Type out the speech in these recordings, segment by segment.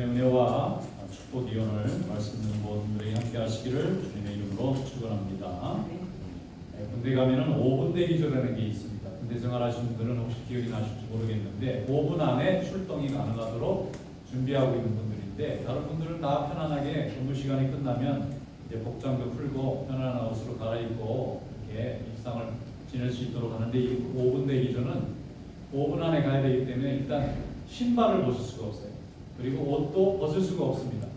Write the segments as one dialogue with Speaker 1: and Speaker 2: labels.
Speaker 1: 은혜와 축복이 오늘 말씀 듣는 모든 분들이 함께 하시기를 주님의 이름으로 축원합니다. 군대 가면은 5분 대기조라는 게 있습니다. 군대 생활하신 분들은 혹시 기억이 나실지 모르겠는데 5분 안에 출동이 가능하도록 준비하고 있는 분들인데, 다른 분들은 다 편안하게 근무 시간이 끝나면 이제 복장도 풀고 편안한 옷으로 갈아입고 이렇게 일상을 지낼 수 있도록 하는데, 이 5분 대기조는 5분 안에 가야 되기 때문에 일단 신발을 벗을 수가 없어요. 그리고 옷도 벗을 수가 없습니다.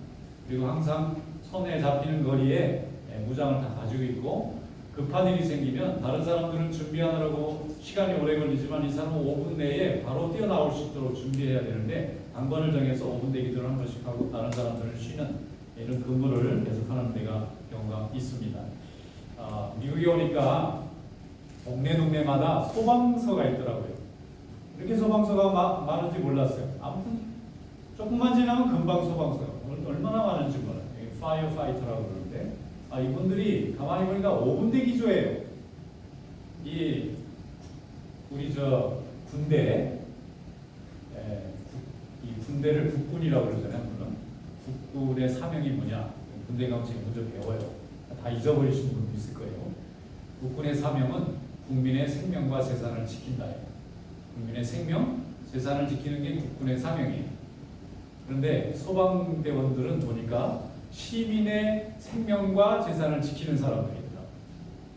Speaker 1: 그리고 항상 손에 잡히는 거리에 무장을 다 가지고 있고, 급한 일이 생기면 다른 사람들은 준비하느라고 시간이 오래 걸리지만 이 사람은 5분 내에 바로 뛰어나올 수 있도록 준비해야 되는데, 당번을 정해서 5분 대기를 한 번씩 하고 다른 사람들은 쉬는 이런 근무를 계속하는 데가 경우가 있습니다. 미국에 오니까 동네마다 소방서가 있더라고요. 이렇게 소방서가 많은지 몰랐어요. 아무튼 조금만 지나면 금방 소방서요. 얼마나 많은지 몰라요. 파이어파이터라고 그러는데, 이분들이 가만히 보니까 5분 대기조예요. 우리 군대, 이 군대를 국군이라고 그러잖아요. 물론 국군의 사명이 뭐냐? 군대 가면 지금 먼저 배워요. 다 잊어버리시는 분도 있을 거예요. 국군의 사명은 국민의 생명과 재산을 지킨다예요. 국민의 생명, 재산을 지키는 게 국군의 사명이에요. 그런데 소방대원들은 보니까 시민의 생명과 재산을 지키는 사람들이더라고요.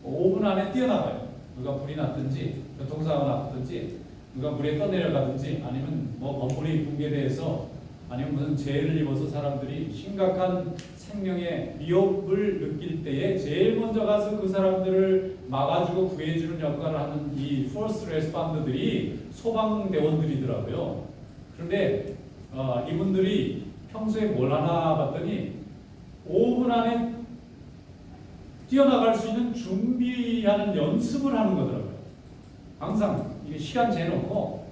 Speaker 1: 5분 안에 뛰어나가요. 누가 불이 났든지, 교통사고가 났든지, 누가 물에 떠내려가든지, 아니면 건물이 붕괴돼서, 아니면 무슨 재해를 입어서 사람들이 심각한 생명의 위협을 느낄 때에 제일 먼저 가서 그 사람들을 막아주고 구해주는 역할을 하는 이 포스 레스판더들이 소방대원들이더라고요. 그런데 이분들이 평소에 뭘 하나 봤더니 5분 안에 뛰어나갈 수 있는 준비하는 연습을 하는 거더라고요. 항상 시간 재놓고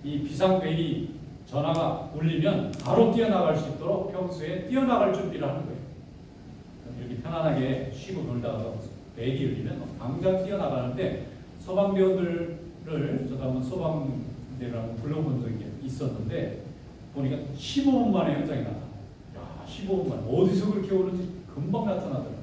Speaker 1: 이 비상벨이 전화가 울리면 바로 뛰어나갈 수 있도록 평소에 뛰어나갈 준비를 하는 거예요. 이렇게 편안하게 쉬고 놀다가 벨이 울리면 당장 뛰어나가는데, 소방대원들을 저도 한번 소방대라고 불러본 적이 있었는데 보니까 15분 만에 현장에 나타나요. 15분 만에 어디서 그렇게 오는지 금방 나타나더라고요.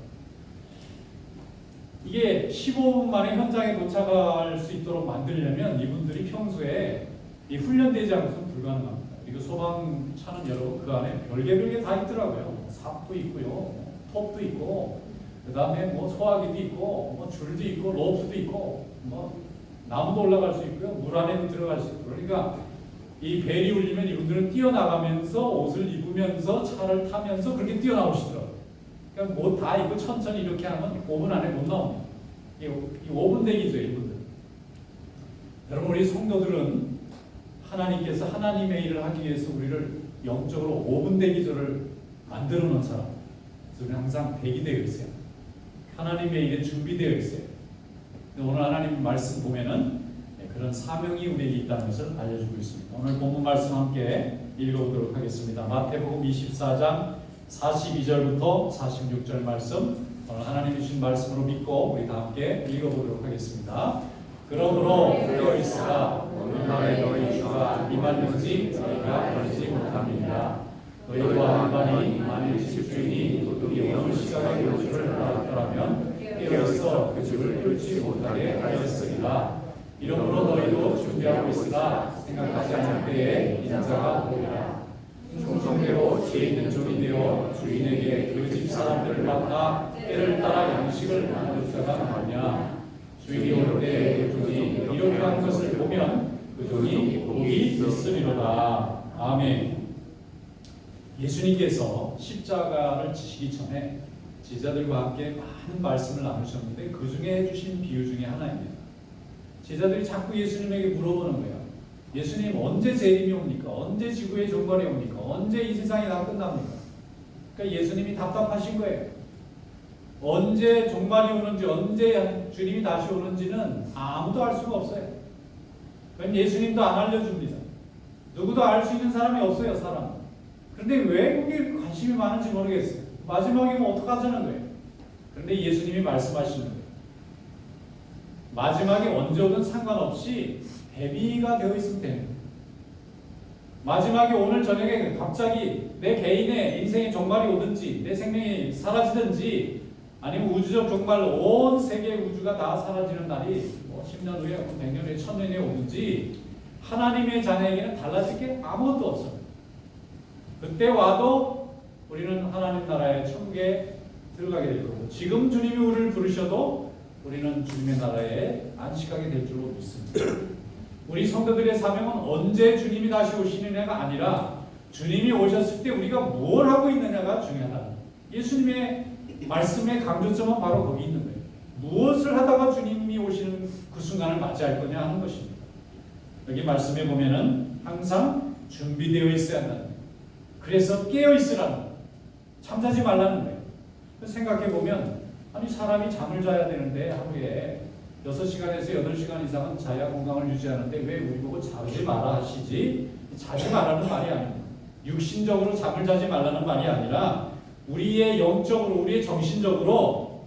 Speaker 1: 이게 15분 만에 현장에 도착할 수 있도록 만들려면 이분들이 평소에 훈련되지 않고서는 불가능합니다. 그리고 소방차는 여러분 그 안에 별개 다 있더라고요. 삽도 있고요, 톱도 있고, 그 다음에 소화기도 있고, 줄도 있고, 로프도 있고, 나무도 올라갈 수 있고요, 물 안에도 들어갈 수 있고. 그러니까 이 벨이 울리면 이분들은 뛰어나가면서 옷을 입으면서 차를 타면서 그렇게 뛰어나오시더라고요. 그러니까 다 입고 천천히 이렇게 하면 5분 안에 못 나옵니다. 이 5분 대기죠, 이분들. 여러분, 우리 성도들은 하나님께서 하나님의 일을 하기 위해서 우리를 영적으로 5분 대기조를 만들어 놓은 사람. 그래서 우리는 항상 대기되어 있어요. 하나님의 일에 준비되어 있어요. 오늘 하나님 말씀 보면은 그런 사명이 우리에게 있다는 것을 알려주고 있습니다. 오늘 본문 말씀 함께 읽어보도록 하겠습니다. 마태복음 24장 42절부터 46절 말씀, 오늘 하나님이 주신 말씀으로 믿고 우리 다 함께 읽어보도록 하겠습니다. 그러므로 되어 있으라 어느 날에 너희 주가 임하는지 너희가 알지 못함이니라. 너희와 한반이 만일 집주인이 도둑이 어느 시간에 그 주를 알았더라면 깨어서 그 주를 뚫지 못하게 하였으리라. 이러므로 너희도 준비하고 있으라. 생각하지 않을 때에 인자가 오리라. 충성대로 지혜 있는 종이 되어 주인에게 그 집 사람들을 맡아 때를 따라 양식을 나눌 자가 많으냐. 주인이 올 때 그 종이 이렇게 한 것을 보면 그 종이 복이 있으리로다. 아멘. 예수님께서 십자가를 지시기 전에 제자들과 함께 많은 말씀을 나누셨는데 그 중에 해주신 비유 중에 하나입니다. 제자들이 자꾸 예수님에게 물어보는 거예요. 예수님, 언제 재림이 옵니까? 언제 지구의 종말이 옵니까? 언제 이 세상이 다 끝납니까? 그러니까 예수님이 답답하신 거예요. 언제 종말이 오는지, 언제 주님이 다시 오는지는 아무도 알 수가 없어요. 그건 예수님도 안 알려줍니다. 누구도 알 수 있는 사람이 없어요, 사람. 그런데 왜 그게 관심이 많은지 모르겠어요. 마지막이면 어떡하자는 거예요. 그런데 예수님이 말씀하시는 거예요. 마지막에 언제 오든 상관없이 대비가 되어 있으면 됩니다. 마지막에 오늘 저녁에 갑자기 내 개인의 인생의 종말이 오든지 내 생명이 사라지든지 아니면 우주적 종말 온 세계 우주가 다 사라지는 날이 뭐 10년 후에 100년 후에 1000년 후에 오든지 하나님의 자녀에게는 달라질 게 아무것도 없어요. 그때 와도 우리는 하나님 나라의 천국에 들어가게 될 거고 지금 주님이 우리를 부르셔도 우리는 주님의 나라에 안식하게 될 줄로 믿습니다. 우리 성도들의 사명은 언제 주님이 다시 오시느냐가 아니라 주님이 오셨을 때 우리가 뭘 하고 있느냐가 중요하다. 예수님의 말씀의 강조점은 바로 거기 있는 거예요. 무엇을 하다가 주님이 오시는 그 순간을 맞이할 거냐 하는 것입니다. 여기 말씀에 보면은 항상 준비되어 있어야 한다는 거예요. 그래서 깨어 있으라는 거예요. 잠자지 말라는 거예요. 생각해 보면 아니 사람이 잠을 자야 되는데 하루에 6시간에서 8시간 이상은 자야 건강을 유지하는데 왜 우리 보고 자지 마라 하시지? 자지 말라는 말이 아닙니다. 육신적으로 잠을 자지 말라는 말이 아니라 우리의 영적으로 우리의 정신적으로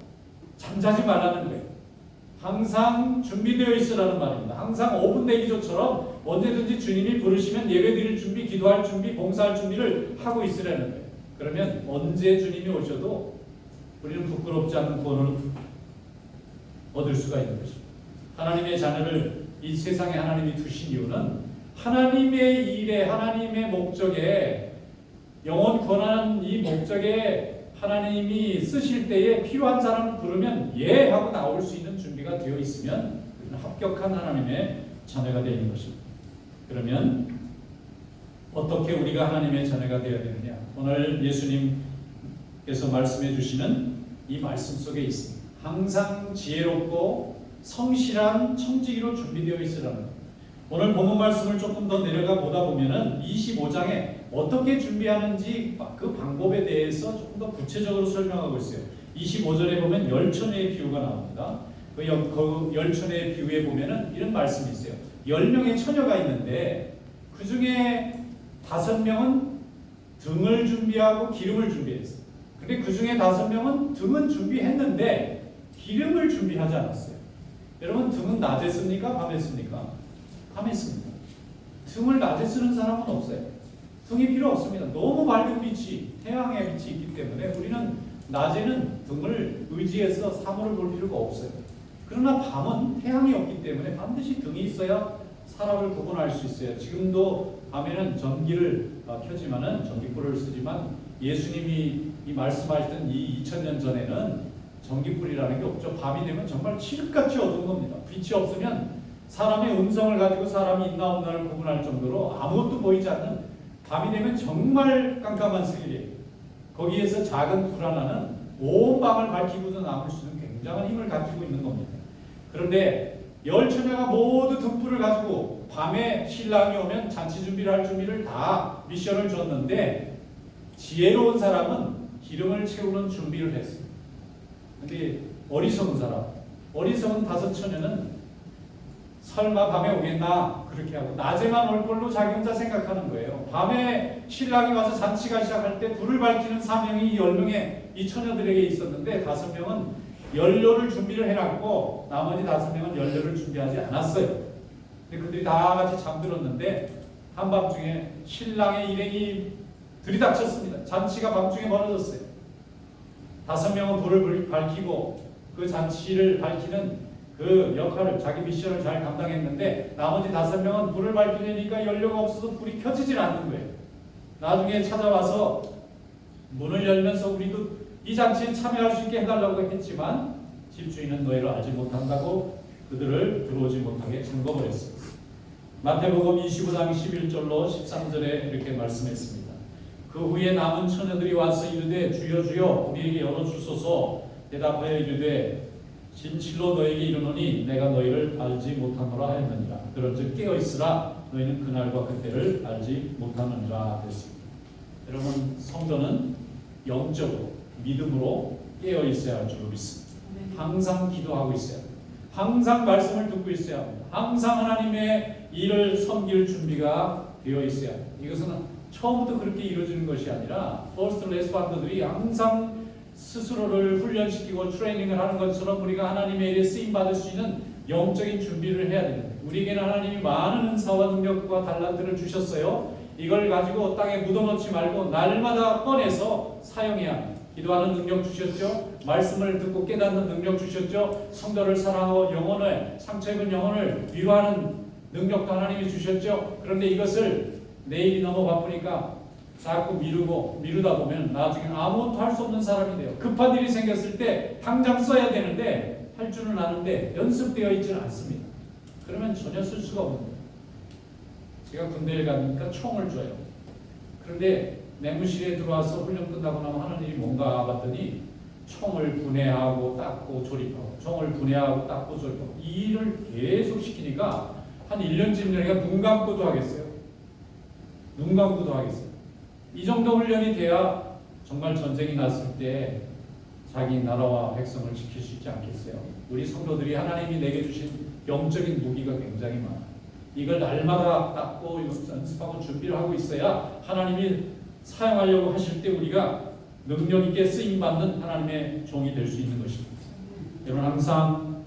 Speaker 1: 잠자지 말라는 거예요. 항상 준비되어 있으라는 말입니다. 항상 5분 대기조처럼 언제든지 주님이 부르시면 예배드릴 준비, 기도할 준비, 봉사할 준비를 하고 있으라는 거예요. 그러면 언제 주님이 오셔도 우리는 부끄럽지 않은 구원을 얻을 수가 있는 것입니다. 하나님의 자녀를 이 세상에 하나님이 두신 이유는 하나님의 일에 하나님의 목적에 영원 권한 이 목적에 하나님이 쓰실 때에 필요한 사람을 부르면 예 하고 나올 수 있는 준비가 되어 있으면 합격한 하나님의 자녀가 되는 것입니다. 그러면 어떻게 우리가 하나님의 자녀가 되어야 되느냐? 오늘 예수님께서 말씀해 주시는 이 말씀 속에 있습니다. 항상 지혜롭고 성실한 청지기로 준비되어 있으라는 것. 오늘 본문 말씀을 조금 더 내려가 보다 보면은 25장에 어떻게 준비하는지 그 방법에 대해서 조금 더 구체적으로 설명하고 있어요. 25절에 보면 열처녀의 비유가 나옵니다. 그 열처녀의 비유에 보면은 이런 말씀이 있어요. 10명의 처녀가 있는데 그 중에 5명은 등을 준비하고 기름을 준비했어요. 근데 그 중에 5명은 등은 준비했는데 기름을 준비하지 않았어요. 여러분 등은 낮에 씁니까? 밤에 씁니까? 밤에 씁니다. 등을 낮에 쓰는 사람은 없어요. 등이 필요 없습니다. 너무 밝은 빛이 태양의 빛이 있기 때문에 우리는 낮에는 등을 의지해서 사물을 볼 필요가 없어요. 그러나 밤은 태양이 없기 때문에 반드시 등이 있어야 사람을 구분할 수 있어요. 지금도 밤에는 전기를 켜지만은 전기불을 쓰지만 예수님이 이 말씀하시던 이 2000년 전에는 전기불이라는 게 없죠. 밤이 되면 정말 칠흑같이 어두운 겁니다. 빛이 없으면 사람의 음성을 가지고 사람이 있나 없나를 구분할 정도로 아무것도 보이지 않는 밤이 되면 정말 깜깜한 세계예요. 거기에서 작은 불 하나는 온 밤을 밝히고도 남을 수 있는 굉장한 힘을 가지고 있는 겁니다. 그런데 열처녀가 모두 등불을 가지고 밤에 신랑이 오면 잔치 준비를 할 준비를 다 미션을 줬는데 지혜로운 사람은 기름을 채우는 준비를 했어요. 근데 어리석은 사람, 어리석은 5처녀는 설마 밤에 오겠나 그렇게 하고 낮에만 올 걸로 자기 혼자 생각하는 거예요. 밤에 신랑이 와서 잔치가 시작할 때 불을 밝히는 사명이 10명의 이 처녀들에게 있었는데 5명은 연료를 준비를 해놨고 나머지 5명은 연료를 준비하지 않았어요. 근데 그들이 다 같이 잠들었는데 한밤중에 신랑의 일행이 들이닥쳤습니다. 잔치가 밤중에 벌어졌어요. 5명은 불을 밝히고 그 잔치를 밝히는 그 역할을 자기 미션을 잘 감당했는데 나머지 5명은 불을 밝히려니까 연료가 없어서 불이 켜지질 않는 거예요. 나중에 찾아와서 문을 열면서 우리도 이 잔치에 참여할 수 있게 해달라고 했지만 집주인은 너희를 알지 못한다고 그들을 들어오지 못하게 잠궈버렸습니다. 마태복음 25장 11절로 13절에 이렇게 말씀했습니다. 그 후에 남은 처녀들이 와서 이르되 주여 주여 우리에게 열어주소서. 대답하여 이르되 진실로 너에게 이르노니 내가 너희를 알지 못하노라 하였느니라. 그런즉 깨어있으라 너희는 그날과 그때를 알지 못하느니라 했습니다. 여러분 성도는 영적으로 믿음으로 깨어있어야 할 줄로 믿습니다. 항상 기도하고 있어야 합니다. 항상 말씀을 듣고 있어야 합니다. 항상 하나님의 일을 섬길 준비가 되어 있어야 합니다. 이것은 처음부터 그렇게 이루어지는 것이 아니라 퍼스트 레스판더들이 항상 스스로를 훈련시키고 트레이닝을 하는 것처럼 우리가 하나님의 일에 쓰임받을 수 있는 영적인 준비를 해야 됩니다. 우리에게는 하나님이 많은 은사와 능력과 달란트를 주셨어요. 이걸 가지고 땅에 묻어놓지 말고 날마다 꺼내서 사용해야 합니다. 기도하는 능력 주셨죠. 말씀을 듣고 깨닫는 능력 주셨죠. 성도를 사랑하고 영혼을, 상처 입은 영혼을 위로하는 능력도 하나님이 주셨죠. 그런데 이것을 내일이 너무 바쁘니까 자꾸 미루다 보면 나중에 아무것도 할 수 없는 사람이 돼요. 급한 일이 생겼을 때 당장 써야 되는데 할 줄은 아는데 연습되어 있지는 않습니다. 그러면 전혀 쓸 수가 없는 거예요. 제가 군대에 가니까 총을 줘요. 그런데 내무실에 들어와서 훈련 끝나고 나면 하는 일이 뭔가 봤더니 총을 분해하고 닦고 조립하고, 총을 분해하고 닦고 조립하고, 이 일을 계속 시키니까 한 1년쯤 되니까 눈 감고도 하겠어요. 눈 감고도 하겠어요. 이 정도 훈련이 돼야 정말 전쟁이 났을 때 자기 나라와 백성을 지킬 수 있지 않겠어요? 우리 성도들이 하나님이 내게 주신 영적인 무기가 굉장히 많아요. 이걸 날마다 닦고 연습하고 준비를 하고 있어야 하나님이 사용하려고 하실 때 우리가 능력 있게 쓰임받는 하나님의 종이 될 수 있는 것입니다. 여러분 항상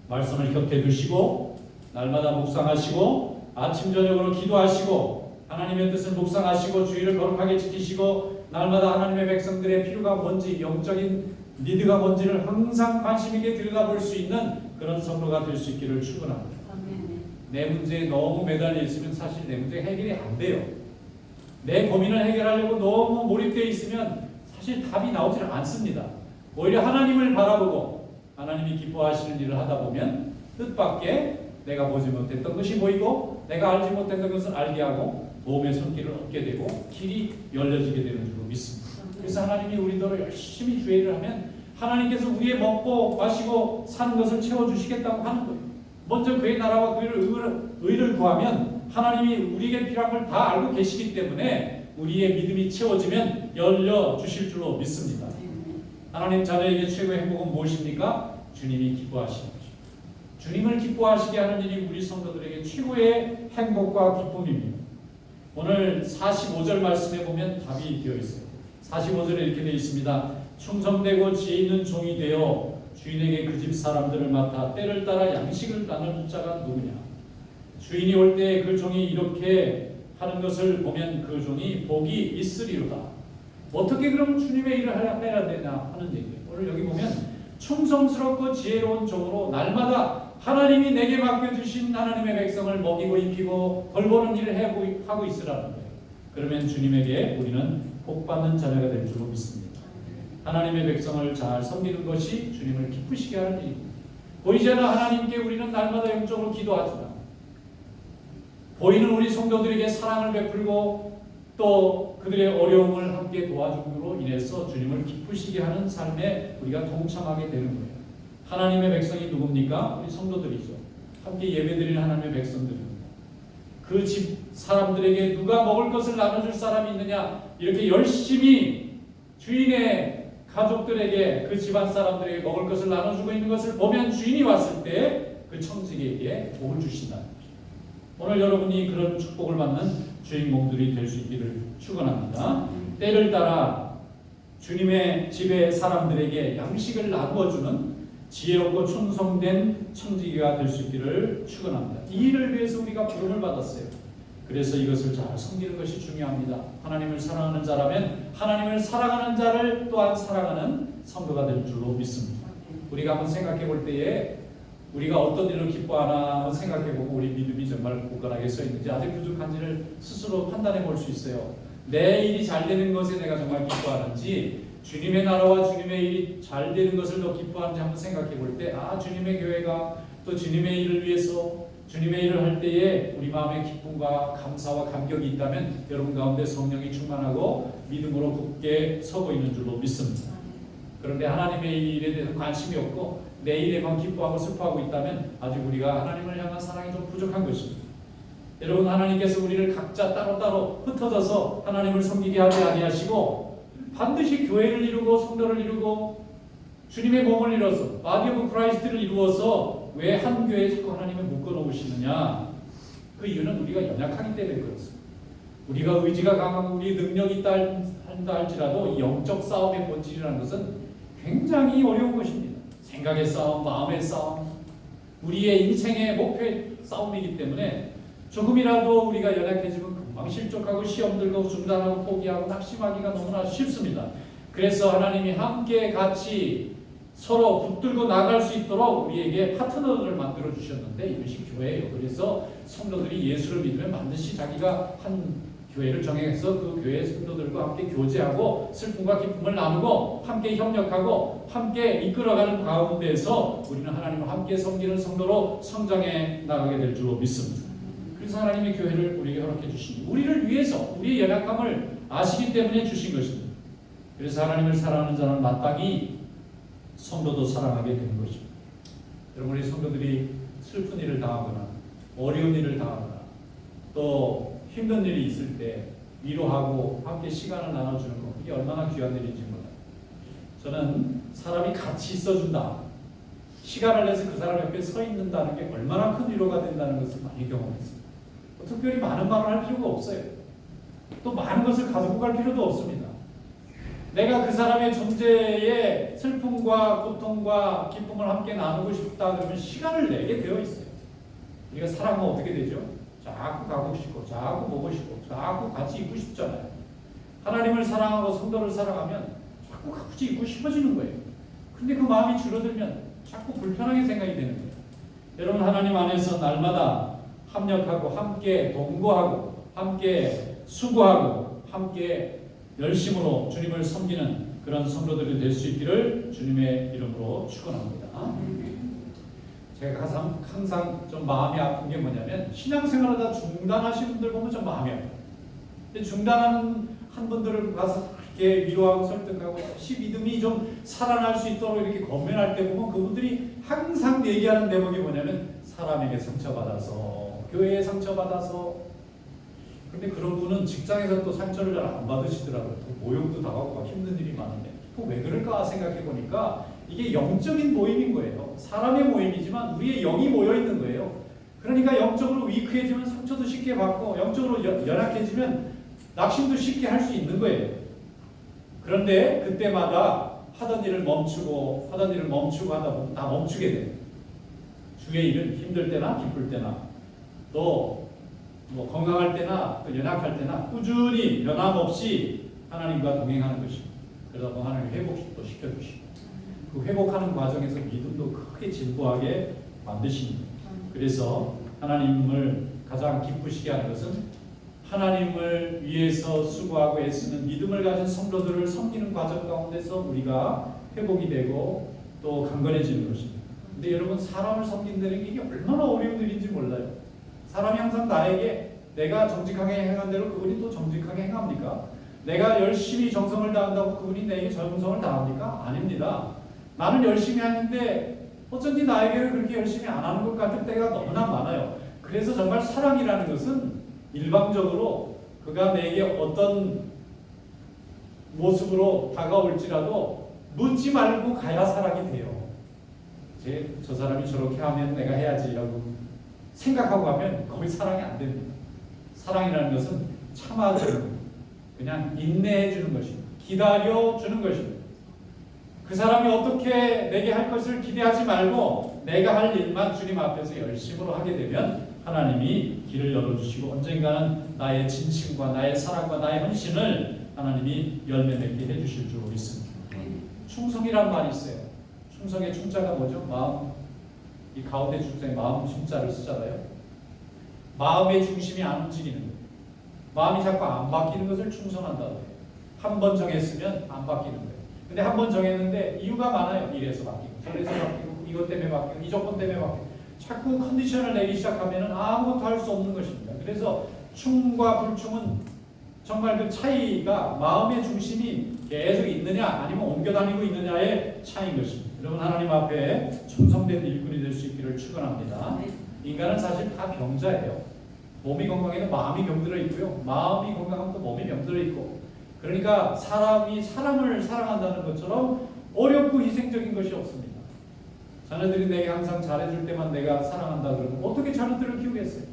Speaker 1: 말씀을 곁에 두시고 날마다 묵상하시고 아침 저녁으로 기도하시고 하나님의 뜻을 묵상하시고 주의를 거룩하게 지키시고 날마다 하나님의 백성들의 필요가 뭔지, 영적인 니드가 뭔지를 항상 관심 있게 들여다볼 수 있는 그런 성도가 될 수 있기를 축원합니다. 내 문제에 너무 매달려 있으면 사실 내 문제 해결이 안 돼요. 내 고민을 해결하려고 너무 몰입되어 있으면 사실 답이 나오질 않습니다. 오히려 하나님을 바라보고 하나님이 기뻐하시는 일을 하다 보면 뜻밖의 내가 보지 못했던 것이 보이고 내가 알지 못했던 것을 알게 하고 도움의 손길을 얻게 되고 길이 열려지게 되는 줄로 믿습니다. 그래서 하나님이 우리더러 열심히 주의를 하면 하나님께서 우리의 먹고 마시고 사는 것을 채워주시겠다고 하는 거예요. 먼저 그의 나라와 그의 의를 구하면 하나님이 우리에게 필요한 걸 다 알고 계시기 때문에 우리의 믿음이 채워지면 열려주실 줄로 믿습니다. 하나님 자녀에게 최고의 행복은 무엇입니까? 주님이 기뻐하시는 것입니다. 주님을 기뻐하시게 하는 일이 우리 성도들에게 최고의 행복과 기쁨입니다. 오늘 45절 말씀에 보면 답이 되어 있어요. 45절에 이렇게 되어 있습니다. 충성되고 지혜 있는 종이 되어 주인에게 그 집 사람들을 맡아 때를 따라 양식을 나눌 자가 누구냐. 주인이 올 때 그 종이 이렇게 하는 것을 보면 그 종이 복이 있으리로다. 어떻게 그럼 주님의 일을 해야 되냐 하는 얘기예요. 오늘 여기 보면 충성스럽고 지혜로운 종으로 날마다 하나님이 내게 맡겨주신 하나님의 백성을 먹이고 입히고 벌보는 일을 하고 있으라는 거예요. 그러면 주님에게 우리는 복받는 자녀가 될 줄로 믿습니다. 하나님의 백성을 잘 섬기는 것이 주님을 기쁘시게 하는 일입니다. 보이지 않는 하나님께 우리는 날마다 영적으로 기도하지만 보이는 우리 성도들에게 사랑을 베풀고 또 그들의 어려움을 함께 도와줌으로 인해서 주님을 기쁘시게 하는 삶에 우리가 동참하게 되는 거예요. 하나님의 백성이 누굽니까? 우리 성도들이죠. 함께 예배드리는 하나님의 백성들입니다. 그 집 사람들에게 누가 먹을 것을 나눠줄 사람이 있느냐 이렇게 열심히 주인의 가족들에게 그 집안 사람들에게 먹을 것을 나눠주고 있는 것을 보면 주인이 왔을 때 그 청지기에게 복을 주신다는 거죠. 오늘 여러분이 그런 축복을 받는 주인공들이 될 수 있기를 축원합니다. 때를 따라 주님의 집의 사람들에게 양식을 나누어주는 지혜롭고 충성된 청지기가 될 수 있기를 축원합니다. 이 일을 위해서 우리가 부름을 받았어요. 그래서 이것을 잘 섬기는 것이 중요합니다. 하나님을 사랑하는 자라면 하나님을 사랑하는 자를 또한 사랑하는 성도가 될 줄로 믿습니다. 우리가 한번 생각해 볼 때에 우리가 어떤 일을 기뻐하나 한번 생각해 보고 우리 믿음이 정말 굳건하게 서 있는지 아직 부족한지를 스스로 판단해 볼 수 있어요. 내 일이 잘 되는 것에 내가 정말 기뻐하는지 주님의 나라와 주님의 일이 잘 되는 것을 더 기뻐하는지 한번 생각해 볼 때 주님의 교회가 또 주님의 일을 위해서 주님의 일을 할 때에 우리 마음에 기쁨과 감사와 감격이 있다면 여러분 가운데 성령이 충만하고 믿음으로 굳게 서고 있는 줄로 믿습니다. 그런데 하나님의 일에 대해서 관심이 없고 내 일에만 기뻐하고 슬퍼하고 있다면 아직 우리가 하나님을 향한 사랑이 좀 부족한 것입니다. 여러분 하나님께서 우리를 각자 따로따로 흩어져서 하나님을 섬기게 하지 아니하시고 반드시 교회를 이루고 성도를 이루고 주님의 몸을 이뤄서 바디 오브 크라이스트를 이루어서 왜 한 교회에 자꾸 하나님을 묶어놓으시느냐? 그 이유는 우리가 연약하기 때문에 그렇습니다. 우리가 의지가 강하고 우리 능력이 있다 할지라도 영적 싸움의 본질이라는 것은 굉장히 어려운 것입니다. 생각의 싸움, 마음의 싸움, 우리의 인생의 목표의 싸움이기 때문에 조금이라도 우리가 연약해지면 금방 실족하고 시험 들고 중단하고 포기하고 낙심하기가 너무나 쉽습니다. 그래서 하나님이 함께 같이 서로 붙들고 나갈 수 있도록 우리에게 파트너를 만들어 주셨는데 이것이 교회예요. 그래서 성도들이 예수를 믿으면 반드시 자기가 한 교회를 정해서 그 교회 성도들과 함께 교제하고 슬픔과 기쁨을 나누고 함께 협력하고 함께 이끌어가는 가운데서 우리는 하나님과 함께 섬기는 성도로 성장해 나가게 될 줄로 믿습니다. 그래서 하나님이 교회를 우리에게 허락해 주십니다. 우리를 위해서 우리의 연약함을 아시기 때문에 주신 것입니다. 그래서 하나님을 사랑하는 자는 마땅히 성도도 사랑하게 되는 것입니다. 여러분, 우리 성도들이 슬픈 일을 당하거나 어려운 일을 당하거나 또 힘든 일이 있을 때 위로하고 함께 시간을 나눠주는 것, 이게 얼마나 귀한 일인지 몰라요. 저는 사람이 같이 있어준다, 시간을 내서 그 사람 옆에 서 있는다는 게 얼마나 큰 위로가 된다는 것을 많이 경험했습니다. 특별히 많은 말을 할 필요가 없어요. 또 많은 것을 가지고 갈 필요도 없습니다. 내가 그 사람의 존재에 슬픔과 고통과 기쁨을 함께 나누고 싶다 그러면 시간을 내게 되어 있어요. 우리가 사랑하면 어떻게 되죠? 자꾸 가고 싶고 자꾸 보고 싶고 자꾸 같이 있고 싶잖아요. 하나님을 사랑하고 성도를 사랑하면 자꾸 같이 있고 싶어지는 거예요. 근데 그 마음이 줄어들면 자꾸 불편하게 생각이 되는 거예요. 여러분, 하나님 안에서 날마다 합력하고 함께 동거하고 함께 수고하고 함께 열심으로 주님을 섬기는 그런 성도들이 될 수 있기를 주님의 이름으로 축원합니다. 제가 항상 좀 마음이 아픈 게 뭐냐면 신앙생활하다 중단하신 분들 보면 좀 마음이 아파요. 근데 중단하는 한 분들을 가서 이렇게 위로하고 설득하고 다시 믿음이 좀 살아날 수 있도록 이렇게 권면할 때 보면 그분들이 항상 얘기하는 대목이 뭐냐면 사람에게 상처받아서, 교회에 상처받아서. 근데 그런 분은 직장에서 또 상처를 잘 안 받으시더라고요. 또 모욕도 당하고 막 힘든 일이 많은데 또 왜 그럴까 생각해 보니까 이게 영적인 모임인 거예요. 사람의 모임이지만 우리의 영이 모여 있는 거예요. 그러니까 영적으로 위크해지면 상처도 쉽게 받고 영적으로 연약해지면 낙심도 쉽게 할 수 있는 거예요. 그런데 그때마다 하던 일을 멈추고 하다 보면 다 멈추게 돼요. 주의 일은 힘들 때나 기쁠 때나 또 건강할 때나 또 연약할 때나 꾸준히 변함없이 하나님과 동행하는 것입니다. 그러다 보면 하나님이 회복도 시켜주시고 그 회복하는 과정에서 믿음도 크게 진보하게 만드십니다. 그래서 하나님을 가장 기쁘시게 하는 것은 하나님을 위해서 수고하고 애쓰는 믿음을 가진 성도들을 섬기는 과정 가운데서 우리가 회복이 되고 또 강건해지는 것입니다. 근데 여러분, 사람을 섬긴다는 게 이게 얼마나 어려운 일인지 몰라요. 사람이 항상 나에게 내가 정직하게 행한 대로 그분이 또 정직하게 행합니까? 내가 열심히 정성을 다한다고 그분이 내게 정성을 다합니까? 아닙니다. 나는 열심히 하는데 어쩐지 나에게는 그렇게 열심히 안 하는 것 같을 때가 너무나 많아요. 그래서 정말 사랑이라는 것은 일방적으로 그가 내게 어떤 모습으로 다가올지라도 묻지 말고 가야 사랑이 돼요. 저 사람이 저렇게 하면 내가 해야지라고 생각하고 하면 거의 사랑이 안 됩니다. 사랑이라는 것은 참아주는, 그냥 인내해주는 것입니다. 기다려주는 것입니다. 그 사람이 어떻게 내게 할 것을 기대하지 말고 내가 할 일만 주님 앞에서 열심으로 하게 되면 하나님이 길을 열어주시고 언젠가는 나의 진심과 나의 사랑과 나의 헌신을 하나님이 열매 맺게 해주실 줄 믿습니다. 충성이란 말이 있어요. 충성의 충자가 뭐죠? 마음. 이 가운데 충성에 마음 충자를 쓰잖아요. 마음의 중심이 안 움직이는 거예요. 마음이 자꾸 안 바뀌는 것을 충성한다고 해요. 한 번 정했으면 안 바뀌는 거예요. 근데 한 번 정했는데 이유가 많아요. 이래서 바뀌고 저래서 바뀌고 이것 때문에 바뀌고 이 조건 때문에 바뀌고 자꾸 컨디션을 내기 시작하면 아무것도 할 수 없는 것입니다. 그래서 충과 불충은 정말 그 차이가 마음의 중심이 계속 있느냐 아니면 옮겨 다니고 있느냐의 차이인 것입니다. 여러분, 하나님 앞에 충성된 일꾼이 될 수 있기를 축원합니다. 인간은 사실 다 병자예요. 몸이 건강해도 마음이 병들어 있고요. 마음이 건강하면 또 몸이 병들어 있고. 그러니까 사람이 사람을 사랑한다는 것처럼 어렵고 희생적인 것이 없습니다. 자녀들이 내게 항상 잘해줄 때만 내가 사랑한다 그러면 어떻게 자녀들을 키우겠어요?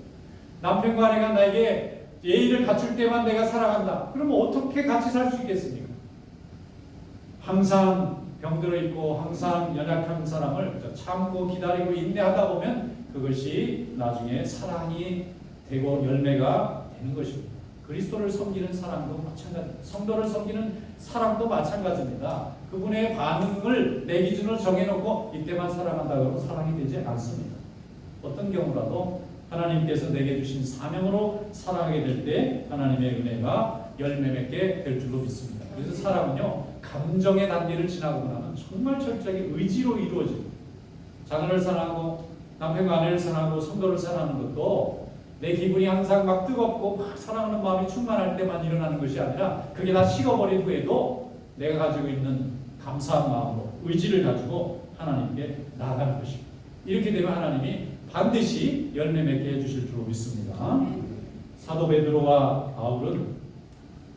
Speaker 1: 남편과 아내가 나에게 예의를 갖출 때만 내가 사랑한다. 그러면 어떻게 같이 살 수 있겠습니까? 항상 병들어 있고 항상 연약한 사람을 참고 기다리고 인내하다 보면 그것이 나중에 사랑이 되고 열매가 되는 것입니다. 그리스도를 섬기는 사랑도 마찬가지, 성도를 섬기는 사랑도 마찬가지입니다. 그분의 반응을 내 기준으로 정해놓고 이때만 사랑한다 그러면 사랑이 되지 않습니다. 어떤 경우라도 하나님께서 내게 주신 사명으로 사랑하게 될 때 하나님의 은혜가 열매 맺게 될 줄로 믿습니다. 그래서 사랑은요, 감정의 단계를 지나고 나면 정말 철저하게 의지로 이루어집니다. 자녀를 사랑하고 남편과 아내를 사랑하고 성도를 사랑하는 것도 내 기분이 항상 막 뜨겁고 막 사랑하는 마음이 충만할 때만 일어나는 것이 아니라 그게 다 식어버린 후에도 내가 가지고 있는 감사한 마음으로 의지를 가지고 하나님께 나아가는 것입니다. 이렇게 되면 하나님이 반드시 열매 맺게 해주실 줄로 믿습니다. 사도 베드로와 바울은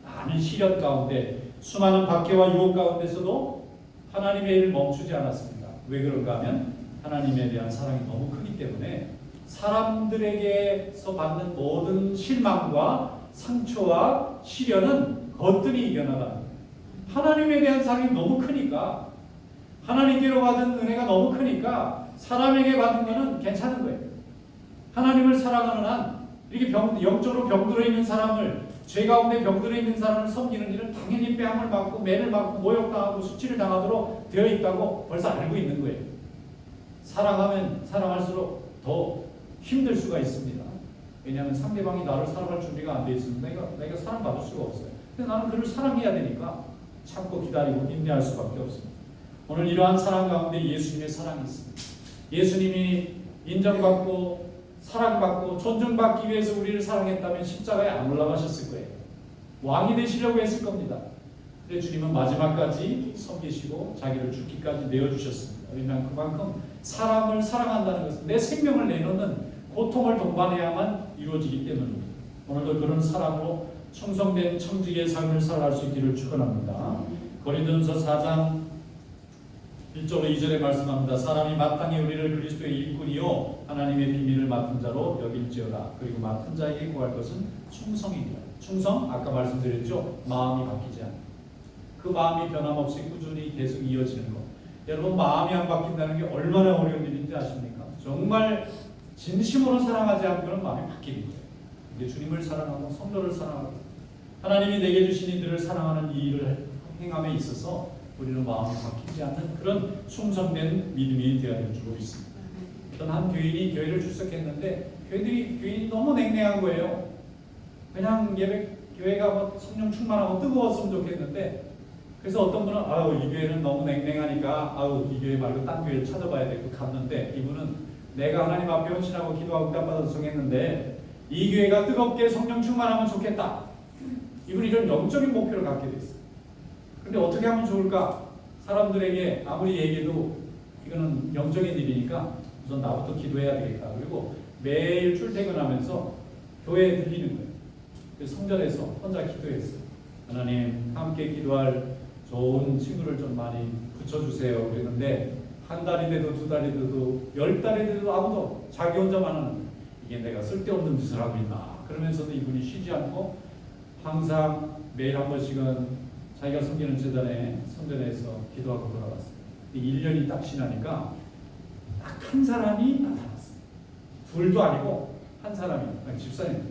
Speaker 1: 많은 시련 가운데 수많은 박해와 유혹 가운데서도 하나님의 일을 멈추지 않았습니다. 왜 그런가 하면 하나님에 대한 사랑이 너무 크기 때문에 사람들에게서 받는 모든 실망과 상처와 시련은 거뜬히 이겨나갑니다. 하나님에 대한 사랑이 너무 크니까, 하나님께로 받은 은혜가 너무 크니까 사람에게 받은 것은 괜찮은 거예요. 하나님을 사랑하는 한 이렇게 영적으로 병들어 있는 사람을, 죄 가운데 병들어 있는 사람을 섬기는 일은 당연히 뺨을 맞고 매를 맞고 모욕당하고 수치를 당하도록 되어 있다고 벌써 알고 있는 거예요. 사랑하면 사랑할수록 더 힘들 수가 있습니다. 왜냐하면 상대방이 나를 사랑할 준비가 안 돼 있으면 내가 사랑받을 수가 없어요. 근데 나는 그를 사랑해야 되니까 참고 기다리고 인내할 수밖에 없습니다. 오늘 이러한 사랑 가운데 예수님의 사랑이 있습니다. 예수님이 인정받고 사랑받고 존중받기 위해서 우리를 사랑했다면 십자가에 안 올라가셨을 거예요. 왕이 되시려고 했을 겁니다. 근데 주님은 마지막까지 섬기시고 자기를 죽기까지 내어주셨습니다. 왜냐하면 그만큼 사람을 사랑한다는 것은 내 생명을 내놓는 고통을 동반해야만 이루어지기 때문입니다. 오늘도 그런 사랑으로 충성된 청지기의 삶을 살아갈 수 있기를 축원합니다. 고린도전서 4장 1절로 2절에 말씀합니다. 사람이 마땅히 우리를 그리스도의 일꾼이요 하나님의 비밀을 맡은 자로 여길지어다. 그리고 맡은 자에게 구할 것은 충성이니라. 충성, 아까 말씀드렸죠. 마음이 바뀌지 않아요. 그 마음이 변함없이 꾸준히 계속 이어지는 것. 여러분, 마음이 안 바뀐다는 게 얼마나 어려운 일인지 아십니까? 정말 진심으로 사랑하지 않고는 마음이 바뀌는 거예요. 근데 주님을 사랑하고 성도를 사랑하고 하나님이 내게 주신 이들을 사랑하는 이 일을 행함에 있어서 우리는 마음이 바뀌지 않는 그런 충성된 믿음이 되어야 될 줄로 믿습니다. 어떤 한 교인이 교회를 출석했는데 교인이 너무 냉랭한 거예요. 그냥 교회가 뭐 성령 충만하고 뜨거웠으면 좋겠는데, 그래서 어떤 분은 이 교회는 너무 냉랭하니까 이 교회 말고 딴 교회를 찾아봐야 되고 갔는데, 이분은 내가 하나님 앞에 헌신하고 기도하고 응답받아서 정했는데 이 교회가 뜨겁게 성령 충만하면 좋겠다. 이분이 이런 영적인 목표를 갖게 됐어요. 근데 어떻게 하면 좋을까? 사람들에게 아무리 얘기해도 이거는 영적인 일이니까 우선 나부터 기도해야 되겠다. 그리고 매일 출퇴근하면서 교회에 들리는 거예요. 그래서 성전에서 혼자 기도했어요. 하나님, 함께 기도할 좋은 친구를 좀 많이 붙여주세요. 그랬는데 한 달이 돼도 두 달이 돼도 10달이 돼도 아무도, 자기 혼자만 하는, 이게 내가 쓸데없는 짓을 하고 있나. 그러면서도 이분이 쉬지 않고 항상 매일 한 번씩은 자기가 섬기는 성전에서 기도하고 돌아갔어요. 1년이 딱 지나니까 딱 한 사람이 나타났어요. 둘도 아니고 한 사람이, 집사님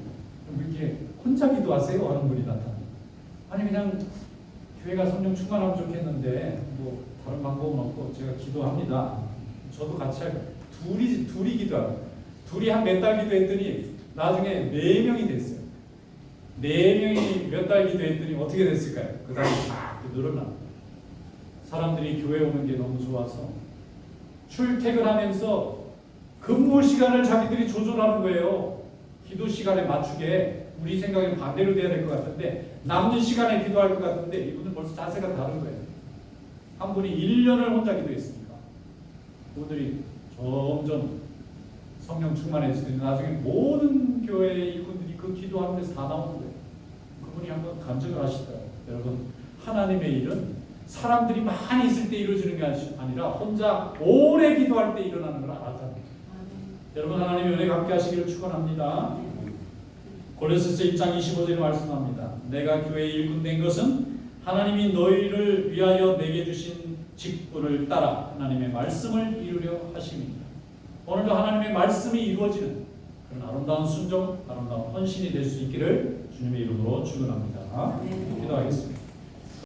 Speaker 1: 이렇게 혼자 기도하세요 하는 분이 나타나요. 아니 그냥 교회가 성령 충만하면 좋겠는데 뭐 다른 방법은 없고 제가 기도합니다. 저도 같이 하고 둘이 기도하고, 둘이 한 몇 달 기도했더니 나중에 4명이 됐어요. 4명이 몇 달 기도했더니 어떻게 됐을까요? 그 다음에 쫙 늘어나. 사람들이 교회 오는 게 너무 좋아서 출퇴근하면서 근무 시간을 자기들이 조절하는 거예요. 기도 시간에 맞추게. 우리 생각에는 반대로 돼야 될 것 같은데 남는 시간에 기도할 것 같은데 이분은 벌써 자세가 다른 거예요. 한 분이 1년을 혼자 기도했으니까 그분들이 점점 성령 충만해지더니 나중에 모든 교회 일꾼들이 그 기도하는 데서 다 나오는 거예요. 그분이 한번 감정을 하시더라고요. 여러분, 하나님의 일은 사람들이 많이 있을 때 이루어지는 게 아니라 혼자 오래 기도할 때 일어나는 걸 알았다는 거예요. 여러분, 하나님의 은혜 갖게 하시기를 축원합니다. 골로새서 1장 25절에 말씀합니다. 내가 교회의 일꾼 된 것은 하나님이 너희를 위하여 내게 주신 직분을 따라 하나님의 말씀을 이루려 하심입니다. 오늘도 하나님의 말씀이 이루어지는 그런 아름다운 순종, 아름다운 헌신이 될 수 있기를 주님의 이름으로 축원합니다. 기도하겠습니다.